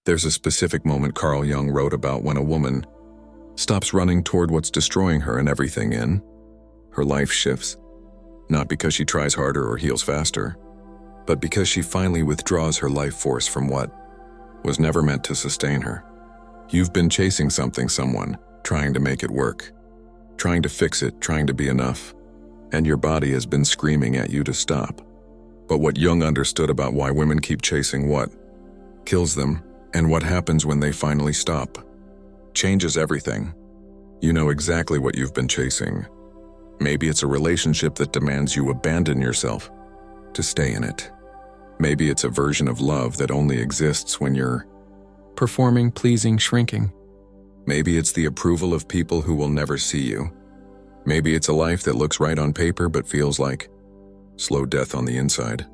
There's a specific moment Carl Jung wrote about when a woman stops running toward what's destroying her and everything in her life shifts, not because she tries harder or heals faster, but because she finally withdraws her life force from what was never meant to sustain her. You've been chasing something, someone, trying to make it work, trying to fix it, trying to be enough, and your body has been screaming at you to stop. But what Jung understood about why women keep chasing what kills them and what happens when they finally stop changes everything. You know exactly what you've been chasing. Maybe it's a relationship that demands you abandon yourself to stay in it. Maybe it's a version of love that only exists when you're performing, pleasing, shrinking. Maybe it's the approval of people who will never see you. Maybe it's a life that looks right on paper but feels like slow death on the inside.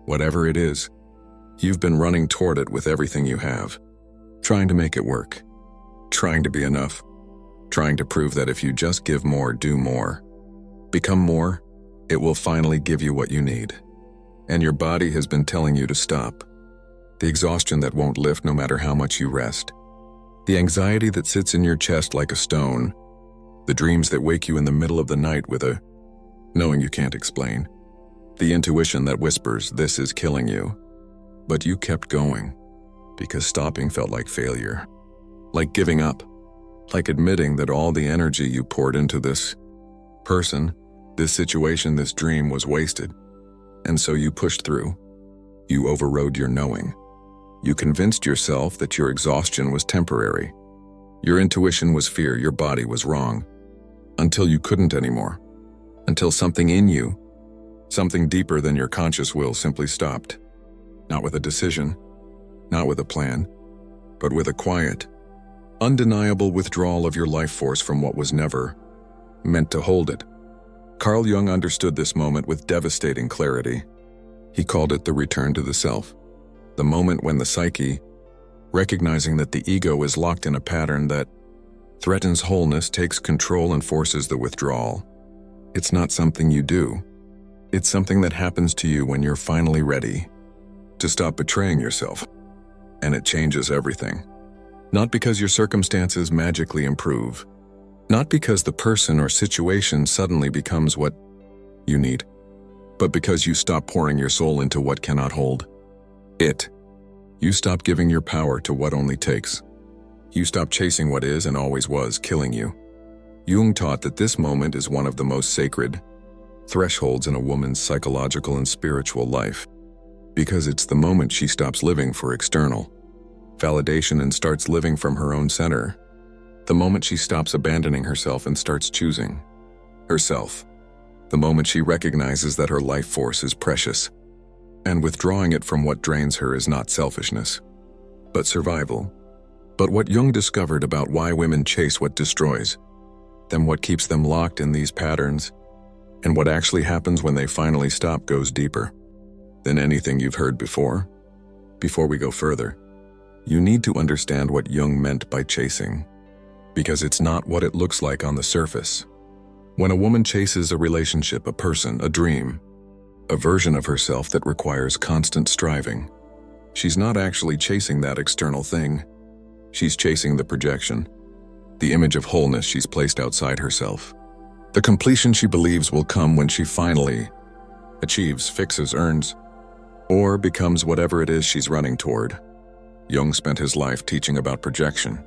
Whatever it is, you've been running toward it with everything you have, trying to make it work, trying to be enough, trying to prove that if you just give more, do more, become more, it will finally give you what you need. And your body has been telling you to stop. The exhaustion that won't lift no matter how much you rest. The anxiety that sits in your chest like a stone. The dreams that wake you in the middle of the night with a knowing you can't explain. The intuition that whispers, this is killing you. But you kept going, because stopping felt like failure. Like giving up. Like admitting that all the energy you poured into this person, this situation, this dream was wasted. And so you pushed through. You overrode your knowing. You convinced yourself that your exhaustion was temporary. Your intuition was fear, your body was wrong. Until you couldn't anymore. Until something in you, something deeper than your conscious will, simply stopped. Not with a decision, not with a plan, but with a quiet, undeniable withdrawal of your life force from what was never meant to hold it. Carl Jung understood this moment with devastating clarity. He called it the return to the self. The moment when the psyche, recognizing that the ego is locked in a pattern that threatens wholeness, takes control and forces the withdrawal. It's not something you do. It's something that happens to you when you're finally ready to stop betraying yourself. And it changes everything. Not because your circumstances magically improve. Not because the person or situation suddenly becomes what you need. But because you stop pouring your soul into what cannot hold it. You stop giving your power to what only takes. You stop chasing what is and always was killing you. Jung taught that this moment is one of the most sacred thresholds in a woman's psychological and spiritual life, because it's the moment she stops living for external validation and starts living from her own center. The moment she stops abandoning herself and starts choosing herself. The moment she recognizes that her life force is precious, and withdrawing it from what drains her is not selfishness, but survival. But what Jung discovered about why women chase what destroys them, what keeps them locked in these patterns, and what actually happens when they finally stop goes deeper than anything you've heard before. Before we go further, you need to understand what Jung meant by chasing, because it's not what it looks like on the surface. When a woman chases a relationship, a person, a dream, a version of herself that requires constant striving, she's not actually chasing that external thing. She's chasing the projection, the image of wholeness she's placed outside herself. The completion she believes will come when she finally achieves, fixes, earns, or becomes whatever it is she's running toward. Jung spent his life teaching about projection,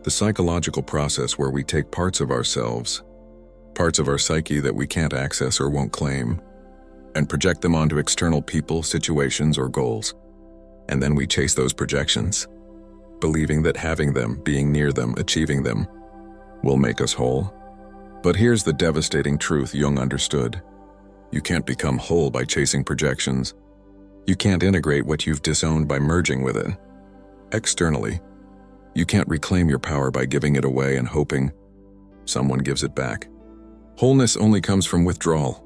the psychological process where we take parts of ourselves, parts of our psyche that we can't access or won't claim, and project them onto external people, situations, or goals. And then we chase those projections, believing that having them, being near them, achieving them, will make us whole. But here's the devastating truth Jung understood. You can't become whole by chasing projections. You can't integrate what you've disowned by merging with it. Externally, you can't reclaim your power by giving it away and hoping someone gives it back. Wholeness only comes from withdrawal,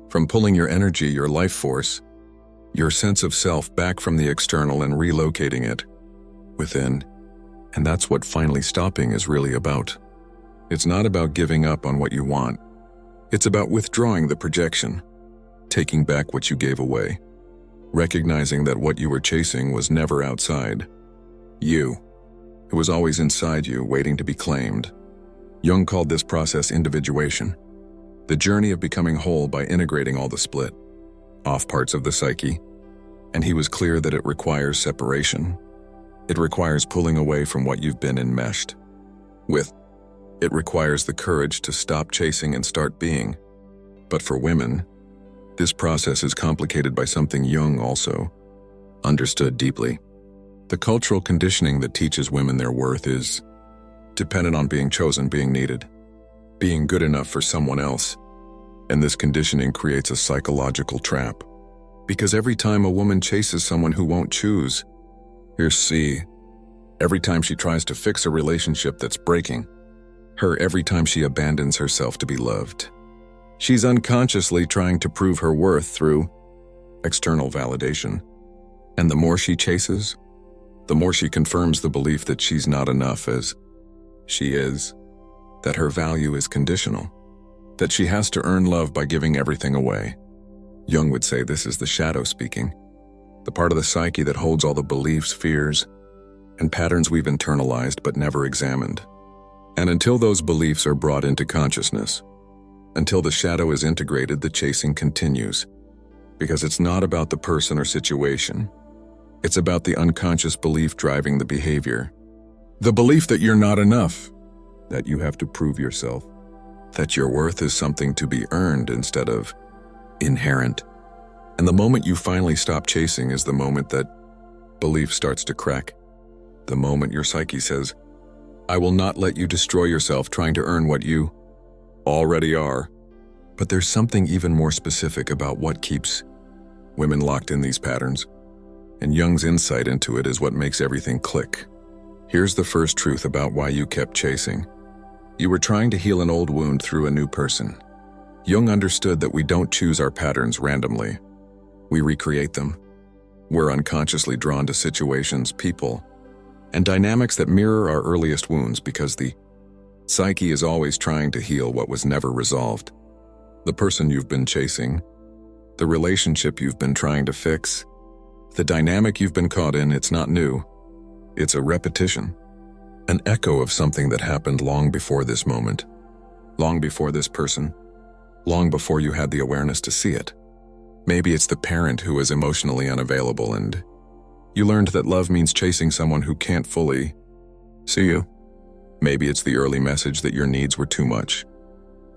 from pulling your energy, your life force, your sense of self back from the external and relocating it within. And that's what finally stopping is really about. It's not about giving up on what you want. It's about withdrawing the projection, taking back what you gave away, recognizing that what you were chasing was never outside. You. It was always inside you, waiting to be claimed. Jung called this process individuation, the journey of becoming whole by integrating all the split off parts of the psyche, and he was clear that it requires separation. It requires pulling away from what you've been enmeshed with. It requires the courage to stop chasing and start being. But for women, this process is complicated by something Jung also understood deeply. The cultural conditioning that teaches women their worth is dependent on being chosen, being needed, being good enough for someone else. And this conditioning creates a psychological trap. Because every time a woman chases someone who won't choose, here's C, every time she tries to fix a relationship that's breaking her, every time she abandons herself to be loved, she's unconsciously trying to prove her worth through external validation. And the more she chases, the more she confirms the belief that she's not enough as she is, that her value is conditional, that she has to earn love by giving everything away. Jung would say this is the shadow speaking, the part of the psyche that holds all the beliefs, fears, and patterns we've internalized but never examined. And until those beliefs are brought into consciousness, until the shadow is integrated, the chasing continues. Because it's not about the person or situation. It's about the unconscious belief driving the behavior. The belief that you're not enough, that you have to prove yourself, that your worth is something to be earned instead of inherent. And the moment you finally stop chasing is the moment that belief starts to crack. The moment your psyche says, I will not let you destroy yourself trying to earn what you already are. But there's something even more specific about what keeps women locked in these patterns. And Jung's insight into it is what makes everything click. Here's the first truth about why you kept chasing. You were trying to heal an old wound through a new person. Jung understood that we don't choose our patterns randomly. We recreate them. We're unconsciously drawn to situations, people, and dynamics that mirror our earliest wounds because the psyche is always trying to heal what was never resolved. The person you've been chasing, the relationship you've been trying to fix, the dynamic you've been caught in, it's not new. It's a repetition, an echo of something that happened long before this moment, long before this person, long before you had the awareness to see it. Maybe it's the parent who is emotionally unavailable and you learned that love means chasing someone who can't fully see you. Maybe it's the early message that your needs were too much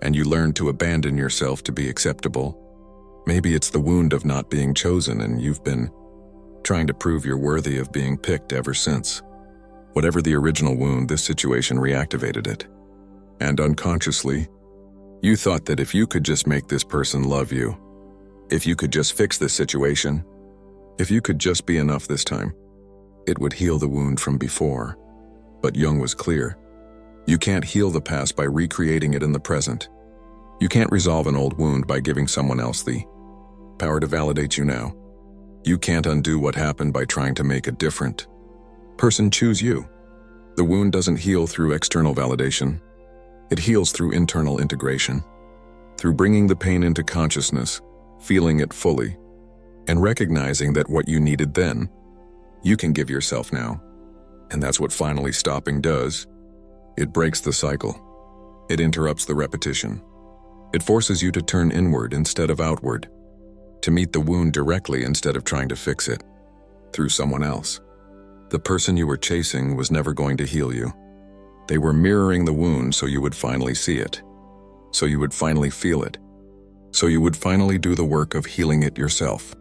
and you learned to abandon yourself to be acceptable. Maybe it's the wound of not being chosen and you've been trying to prove you're worthy of being picked ever since. Whatever the original wound, this situation reactivated it. And unconsciously, you thought that if you could just make this person love you, if you could just fix this situation, if you could just be enough this time, it would heal the wound from before. But Jung was clear. You can't heal the past by recreating it in the present. You can't resolve an old wound by giving someone else the power to validate you now. You can't undo what happened by trying to make a different person choose you. The wound doesn't heal through external validation. It heals through internal integration, through bringing the pain into consciousness, feeling it fully, and recognizing that what you needed then, you can give yourself now. And that's what finally stopping does. It breaks the cycle. It interrupts the repetition. It forces you to turn inward instead of outward, to meet the wound directly instead of trying to fix it through someone else. The person you were chasing was never going to heal you. They were mirroring the wound so you would finally see it, so you would finally feel it, so you would finally do the work of healing it yourself.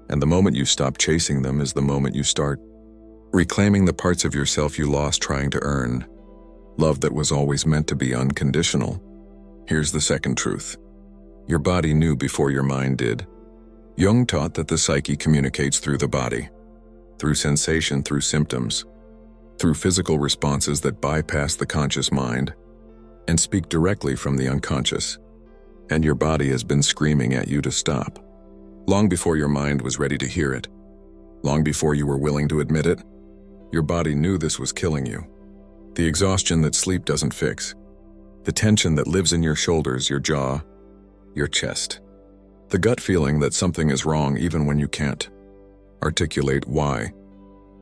And the moment you stop chasing them is the moment you start reclaiming the parts of yourself you lost trying to earn love that was always meant to be unconditional. Here's the second truth. Your body knew before your mind did. Jung taught that the psyche communicates through the body, through sensation, through symptoms, through physical responses that bypass the conscious mind and speak directly from the unconscious. And your body has been screaming at you to stop, long before your mind was ready to hear it, long before you were willing to admit it. Your body knew this was killing you. The exhaustion that sleep doesn't fix, the tension that lives in your shoulders, your jaw, your chest, the gut feeling that something is wrong even when you can't articulate why.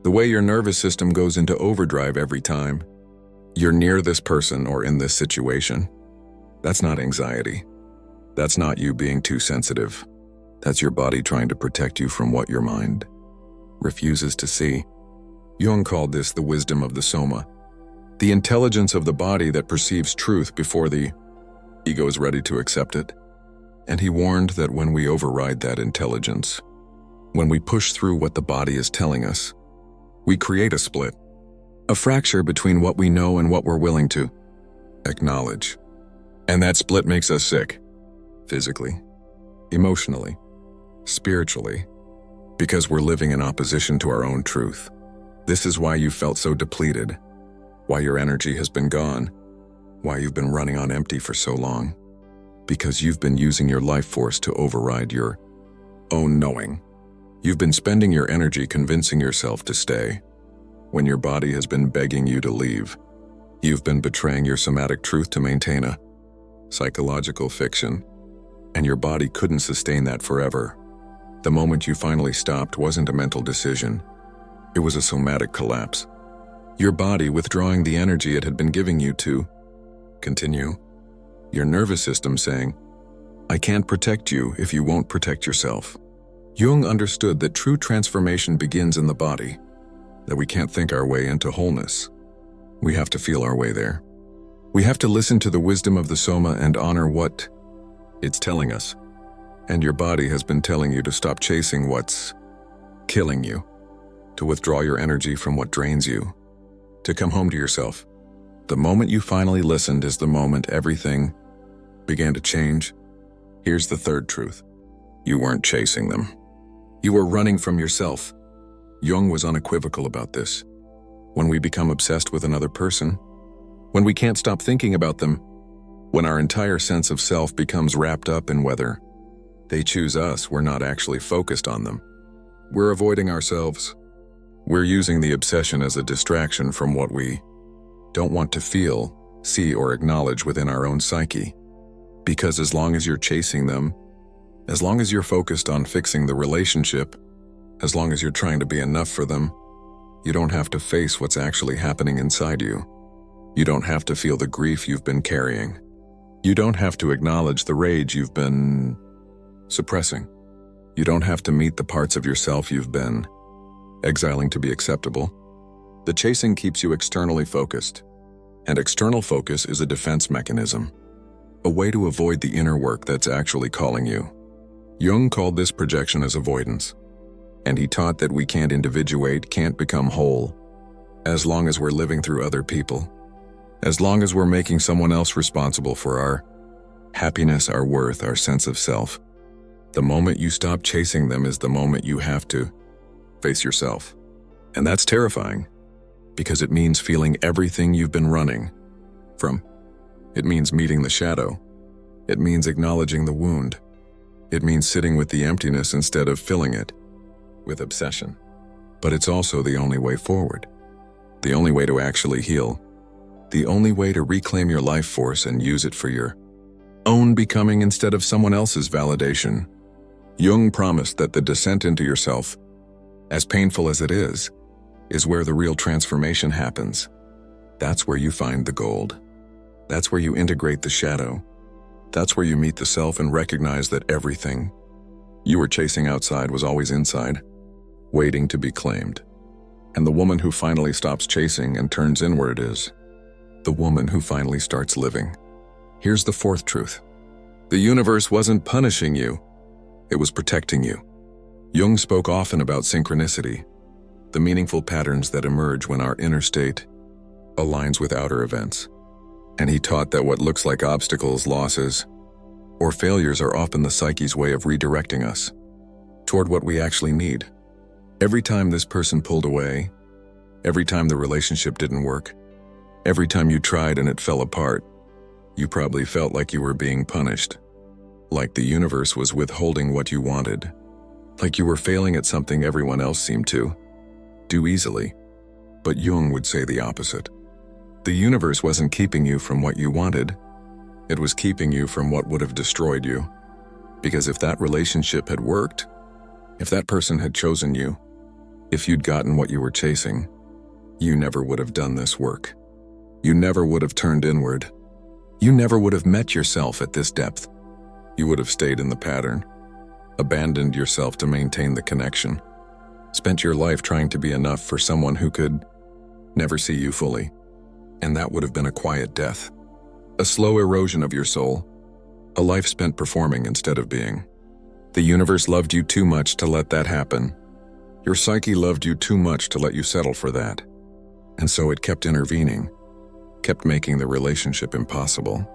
The way your nervous system goes into overdrive every time you're near this person or in this situation. That's not anxiety. That's not you being too sensitive. That's your body trying to protect you from what your mind refuses to see. Jung called this the wisdom of the soma, the intelligence of the body that perceives truth before the ego is ready to accept it. And he warned that when we override that intelligence, when we push through what the body is telling us, we create a split, a fracture between what we know and what we're willing to acknowledge. And that split makes us sick, physically, emotionally, spiritually, because we're living in opposition to our own truth. This is why you felt so depleted, why your energy has been gone, why you've been running on empty for so long, because you've been using your life force to override your own knowing. You've been spending your energy convincing yourself to stay, when your body has been begging you to leave. You've been betraying your somatic truth to maintain a psychological fiction, and your body couldn't sustain that forever. The moment you finally stopped wasn't a mental decision. It was a somatic collapse. Your body withdrawing the energy it had been giving you to continue. Your nervous system saying, I can't protect you if you won't protect yourself. Jung understood that true transformation begins in the body, that we can't think our way into wholeness. We have to feel our way there. We have to listen to the wisdom of the soma and honor what it's telling us. And your body has been telling you to stop chasing what's killing you, to withdraw your energy from what drains you, to come home to yourself. The moment you finally listened is the moment everything began to change. Here's the third truth. You weren't chasing them. You were running from yourself. Jung was unequivocal about this. When we become obsessed with another person, when we can't stop thinking about them, when our entire sense of self becomes wrapped up in whether they choose us, we're not actually focused on them. We're avoiding ourselves. We're using the obsession as a distraction from what we don't want to feel, see, or acknowledge within our own psyche. Because as long as you're chasing them, as long as you're focused on fixing the relationship, as long as you're trying to be enough for them, you don't have to face what's actually happening inside you. You don't have to feel the grief you've been carrying. You don't have to acknowledge the rage you've been suppressing. You don't have to meet the parts of yourself you've been exiling to be acceptable. The chasing keeps you externally focused, and external focus is a defense mechanism, a way to avoid the inner work that's actually calling you. Jung called this projection as avoidance, and he taught that we can't individuate, can't become whole, as long as we're living through other people, as long as we're making someone else responsible for our happiness, our worth, our sense of self. The moment you stop chasing them is the moment you have to face yourself. And that's terrifying, because it means feeling everything you've been running from. It means meeting the shadow. It means acknowledging the wound. It means sitting with the emptiness instead of filling it with obsession. But it's also the only way forward. The only way to actually heal. The only way to reclaim your life force and use it for your own becoming instead of someone else's validation. Jung promised that the descent into yourself, as painful as it is where the real transformation happens. That's where you find the gold. That's where you integrate the shadow. That's where you meet the self and recognize that everything you were chasing outside was always inside, waiting to be claimed. And the woman who finally stops chasing and turns inward is the woman who finally starts living. Here's the fourth truth. The universe wasn't punishing you. It was protecting you. Jung spoke often about synchronicity, the meaningful patterns that emerge when our inner state aligns with outer events. And he taught that what looks like obstacles, losses, or failures are often the psyche's way of redirecting us toward what we actually need. Every time this person pulled away, every time the relationship didn't work, every time you tried and it fell apart, you probably felt like you were being punished, like the universe was withholding what you wanted, like you were failing at something everyone else seemed to do easily. But Jung would say the opposite. The universe wasn't keeping you from what you wanted. It was keeping you from what would have destroyed you. Because if that relationship had worked, if that person had chosen you, If you'd gotten what you were chasing, you never would have done this work. You never would have turned inward. You never would have met yourself at this depth. You would have stayed in the pattern, abandoned yourself to maintain the connection, spent your life trying to be enough for someone who could never see you fully. And that would have been a quiet death, a slow erosion of your soul, a life spent performing instead of being. The universe loved you too much to let that happen. Your psyche loved you too much to let you settle for that. And so it kept intervening, kept making the relationship impossible,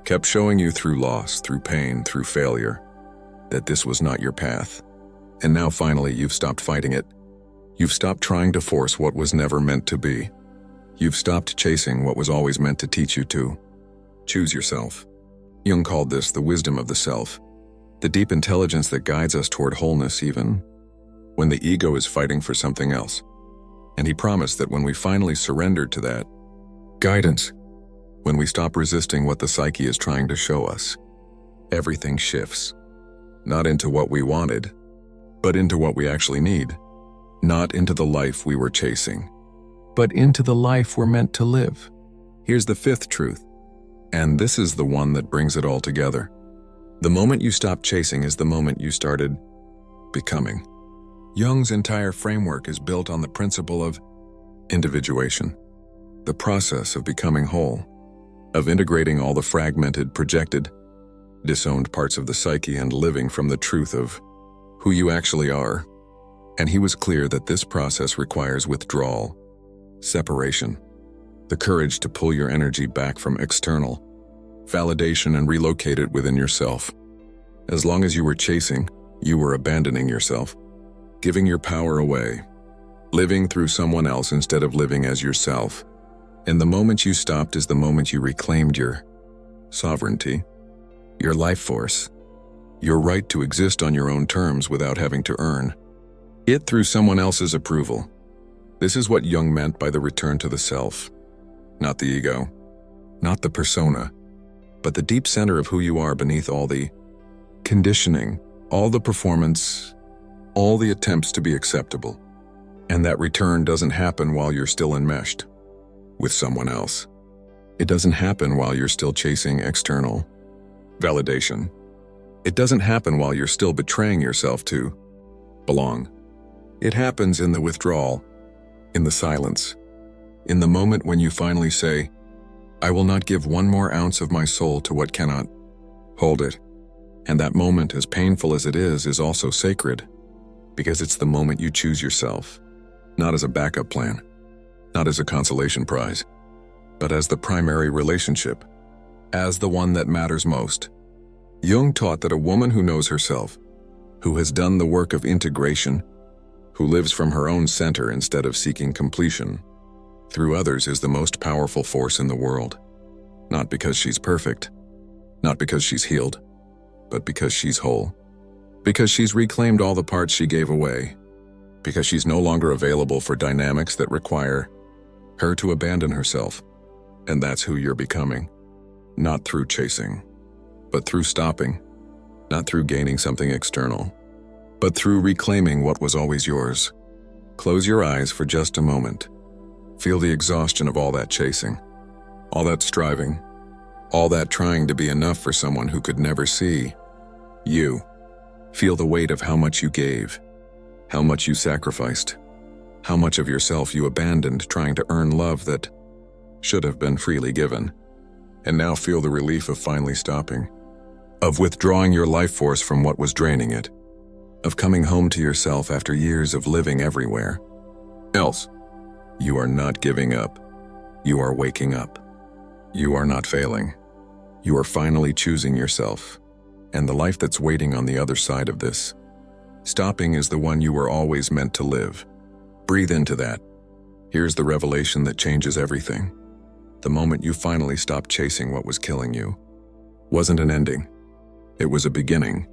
kept showing you through loss, through pain, through failure, that this was not your path. And now finally you've stopped fighting it. You've stopped trying to force what was never meant to be. You've stopped chasing what was always meant to teach you to. Choose yourself. Jung called this the wisdom of the self, the deep intelligence that guides us toward wholeness even when the ego is fighting for something else. And he promised that when we finally surrendered to that guidance, when we stop resisting what the psyche is trying to show us, everything shifts. Not into what we wanted, but into what we actually need. Not into the life we were chasing, but into the life we're meant to live. Here's the fifth truth, and this is the one that brings it all together. The moment you stopped chasing is the moment you started becoming. Jung's entire framework is built on the principle of individuation, the process of becoming whole, of integrating all the fragmented, projected, disowned parts of the psyche and living from the truth of who you actually are. And he was clear that this process requires withdrawal, separation, the courage to pull your energy back from external validation and relocate it within yourself. As long as you were chasing, you were abandoning yourself, giving your power away, living through someone else instead of living as yourself. And the moment you stopped is the moment you reclaimed your sovereignty, your life force, your right to exist on your own terms without having to earn it through someone else's approval. This is what Jung meant by the return to the self. Not the ego, not the persona, but the deep center of who you are beneath all the conditioning, all the performance, all the attempts to be acceptable. And that return doesn't happen while you're still enmeshed with someone else. It doesn't happen while you're still chasing external validation. It doesn't happen while you're still betraying yourself to belong. It happens in the withdrawal, in the silence, in the moment when you finally say, I will not give one more ounce of my soul to what cannot hold it. And that moment, as painful as it is also sacred, because it's the moment you choose yourself, not as a backup plan, not as a consolation prize, but as the primary relationship, as the one that matters most. Jung taught that a woman who knows herself, who has done the work of integration, who lives from her own center instead of seeking completion through others, is the most powerful force in the world. Not because she's perfect, not because she's healed, but because she's whole. Because she's reclaimed all the parts she gave away. Because she's no longer available for dynamics that require her to abandon herself. And that's who you're becoming. Not through chasing, but through stopping. Not through gaining something external, but through reclaiming what was always yours. Close your eyes for just a moment. Feel the exhaustion of all that chasing, all that striving, all that trying to be enough for someone who could never see you. Feel the weight of how much you gave, how much you sacrificed, how much of yourself you abandoned trying to earn love that should have been freely given. And now feel the relief of finally stopping, of withdrawing your life force from what was draining it, of coming home to yourself after years of living everywhere else. You are not giving up. You are waking up. You are not failing. You are finally choosing yourself and the life that's waiting on the other side of this. Stopping is the one you were always meant to live. Breathe into that. Here's the revelation that changes everything. The moment you finally stopped chasing what was killing you wasn't an ending. It was a beginning.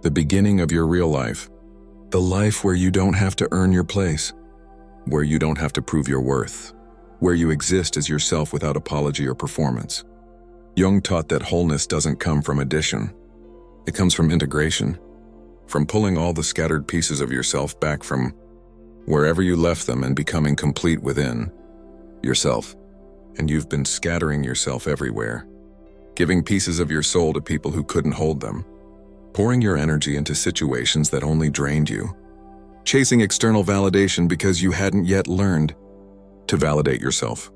The beginning of your real life. The life where you don't have to earn your place, where you don't have to prove your worth, where you exist as yourself without apology or performance. Jung taught that wholeness doesn't come from addition. It comes from integration, from pulling all the scattered pieces of yourself back from wherever you left them and becoming complete within yourself. And you've been scattering yourself everywhere, giving pieces of your soul to people who couldn't hold them, pouring your energy into situations that only drained you, chasing external validation because you hadn't yet learned to validate yourself.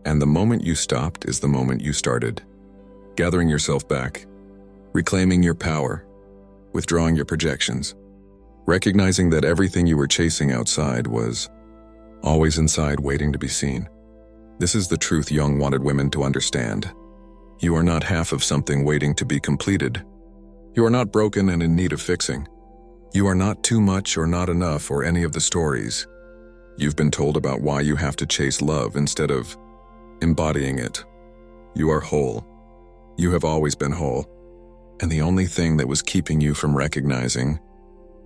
And the moment you stopped is the moment you started, gathering yourself back, reclaiming your power, withdrawing your projections, recognizing that everything you were chasing outside was always inside waiting to be seen. This is the truth Jung wanted women to understand. You are not half of something waiting to be completed. You are not broken and in need of fixing. You are not too much or not enough or any of the stories you've been told about why you have to chase love instead of embodying it. You are whole. You have always been whole. And the only thing that was keeping you from recognizing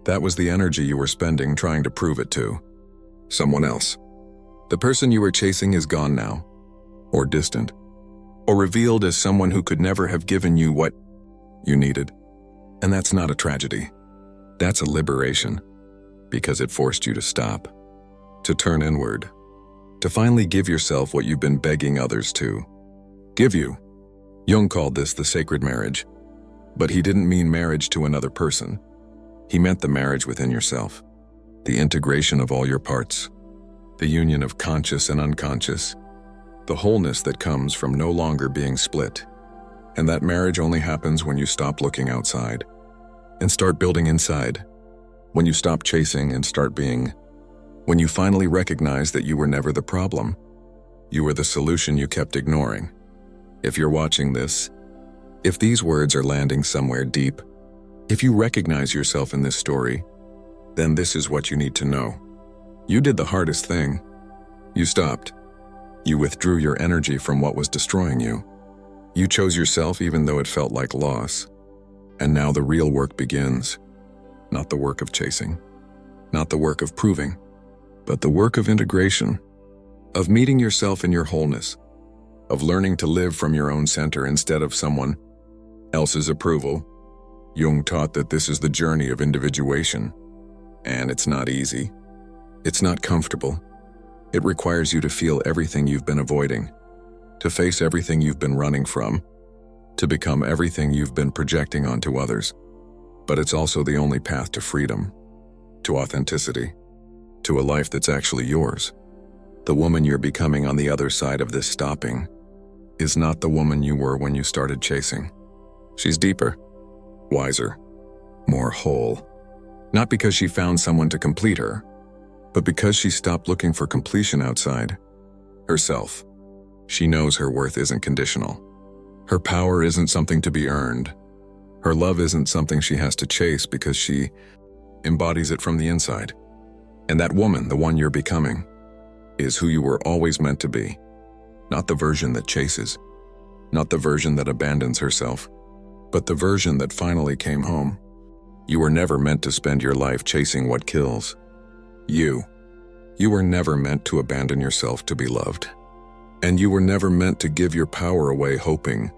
that was the energy you were spending trying to prove it to someone else. The person you were chasing is gone now, or distant, or revealed as someone who could never have given you what you needed. And that's not a tragedy. That's a liberation, because it forced you to stop, to turn inward, to finally give yourself what you've been begging others to give you. Jung called this the sacred marriage, but he didn't mean marriage to another person. He meant the marriage within yourself, the integration of all your parts, the union of conscious and unconscious, the wholeness that comes from no longer being split. And that marriage only happens when you stop looking outside and start building inside, when you stop chasing and start being, when you finally recognize that you were never the problem. You were the solution you kept ignoring. If you're watching this, if these words are landing somewhere deep, if you recognize yourself in this story, then this is what you need to know. You did the hardest thing. You stopped. You withdrew your energy from what was destroying you. You chose yourself even though it felt like loss. And now the real work begins. Not the work of chasing, not the work of proving, but the work of integration, of meeting yourself in your wholeness, of learning to live from your own center instead of someone else's approval. Jung taught that this is the journey of individuation, and it's not easy. It's not comfortable. It requires you to feel everything you've been avoiding, to face everything you've been running from, to become everything you've been projecting onto others. But it's also the only path to freedom, to authenticity, to a life that's actually yours. The woman you're becoming on the other side of this stopping is not the woman you were when you started chasing. She's deeper, wiser, more whole. Not because she found someone to complete her, but because she stopped looking for completion outside herself. She knows her worth isn't conditional. Her power isn't something to be earned. Her love isn't something she has to chase because she embodies it from the inside. And that woman, the one you're becoming, is who you were always meant to be. Not the version that chases, not the version that abandons herself, but the version that finally came home. You were never meant to spend your life chasing what kills. You were never meant to abandon yourself to be loved. And you were never meant to give your power away hoping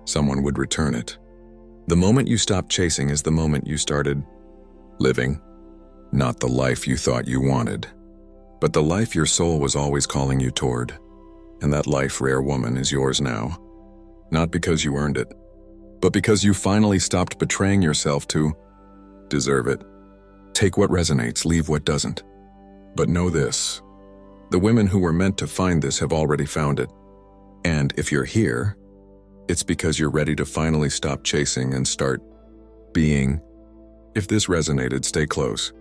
someone would return it. The moment you stopped chasing is the moment you started living, not the life you thought you wanted, but the life your soul was always calling you toward. And that life, rare woman, is yours now. Not because you earned it, but because you finally stopped betraying yourself to deserve it. Take what resonates, leave what doesn't. But know this, the women who were meant to find this have already found it. And if you're here, it's because you're ready to finally stop chasing and start being. If this resonated, stay close.